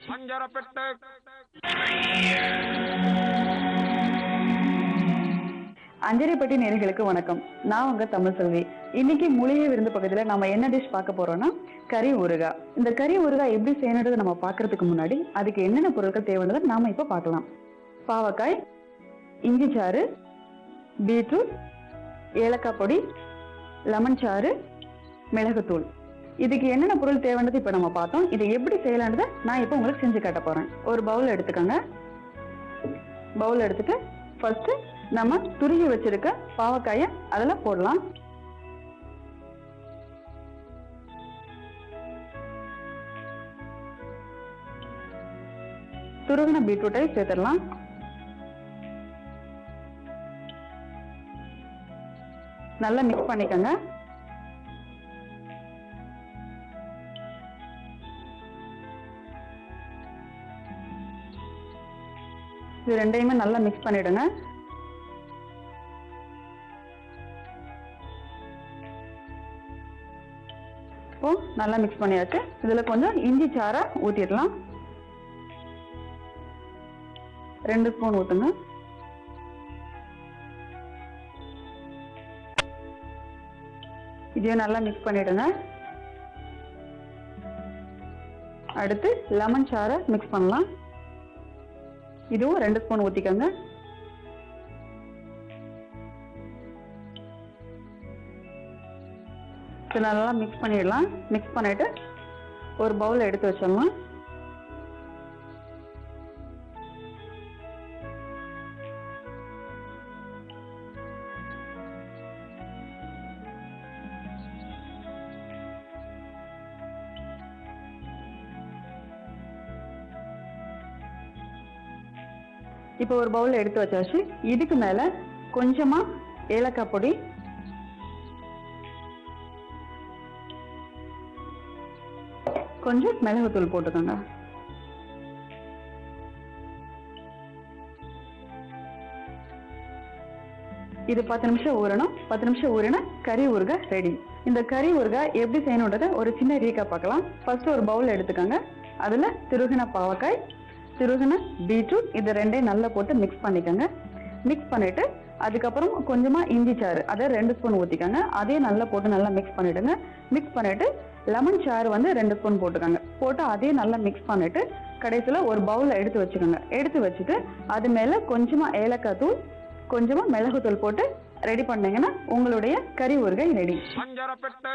பஞ்சரப்பெட்டு அஞ்சரைப்பட்டி நேயர்களுக்கு வணக்கம். நான் உங்க தமிழ் செல்வி. இன்னைக்கு மூலிகை விருந்து பக்கத்துல நம்ம என்ன டிஷ் பார்க்க போறோம்னா கறி ஊறுகாய். இந்த கறி ஊறுகாய் எப்படி செய்யணுன்றதை நம்ம பார்க்கறதுக்கு முன்னாடி அதுக்கு என்னென்ன பொருட்கள் தேவைன்றதை நாம இப்ப பார்க்கலாம். பாவக்காய், இஞ்சி சாறு, பீட்ரூட், ஏலக்காய் பொடி, லெமன் சாறு, மிளகுத்தூள். இதுக்கு என்னென்ன பொருள் தேவைன்றது இப்ப நம்ம பார்த்தோம். இதை எப்படி செய்யலான்றதை நான் இப்ப உங்களுக்கு செஞ்சு காட்ட போறேன். ஒரு பவுல் எடுத்துக்கோங்க. பவுல் எடுத்துட்டு ஃபர்ஸ்ட் நம்ம துருகி வச்சிருக்க பாவக்காயை அதில் போடலாம். துருகின பீட்ரூட்டை சேர்த்துடலாம். நல்லா மிக்ஸ் பண்ணிக்கோங்க. இது ரெண்டையுமே நல்லா மிக்ஸ் பண்ணிடுங்க. இப்போ நல்லா மிக்ஸ் பண்ணியாச்சு. இதுல கொஞ்சம் இஞ்சி சாறை ஊத்திடலாம். 2 ஸ்பூன் ஊத்துங்க. இதையும் நல்லா மிக்ஸ் பண்ணிடுங்க. அடுத்து லெமன் சாறை மிக்ஸ் பண்ணலாம். இதுவும் 2 ஸ்பூன் ஊத்திக்கோங்க. நல்லா மிக்ஸ் பண்ணிடலாம். மிக்ஸ் பண்ணிட்டு ஒரு பவுல் எடுத்து வச்சிடலாம். இப்போ ஒரு பவுல் எடுத்து வச்சாச்சு. இதுக்கு மேல கொஞ்சமா ஏலக்காய் பொடி, கொஞ்சம் மிளகுத்தூள் போட்டுக்கோங்க. இது 10 நிமிஷம் ஊறணும். 10 நிமிஷம் ஊறினா கறி ஊறுகாய் ரெடி. இந்த கறி ஊறுகாய் எப்படி செய்யணுன்றத ஒரு சின்ன ரீகா பார்க்கலாம். ஃபர்ஸ்ட் ஒரு பவுல் எடுத்துக்கோங்க. அதுல திருகின பாவக்காய், திருகின பீட்ரூட், இது ரெண்டையும் நல்லா போட்டு மிக்ஸ் பண்ணிக்கோங்க. மிக்ஸ் பண்ணிட்டு அதுக்கப்புறம் கொஞ்சமா இஞ்சி சாறு, அதை 2 ஸ்பூன் ஊத்திக்கோங்க. அதையும் நல்லா போட்டு நல்லா மிக்ஸ் பண்ணிடுங்க. மிக்ஸ் பண்ணிட்டு லெமன் சாறு 2 ஸ்பூன் போட்டுக்கோங்க. போட்டு அதையும் நல்லா மிக்ஸ் பண்ணிட்டு கடைசியில ஒரு பவுல்ல எடுத்து வச்சுக்கோங்க. எடுத்து வச்சுட்டு அது மேல கொஞ்சமா ஏலக்காய் தூள், கொஞ்சமா மிளகுத்தூள் போட்டு ரெடி பண்ணீங்கன்னா உங்களுடைய கறி ஊறுகாய் ரெடி. பஞ்சரப்பெட்டு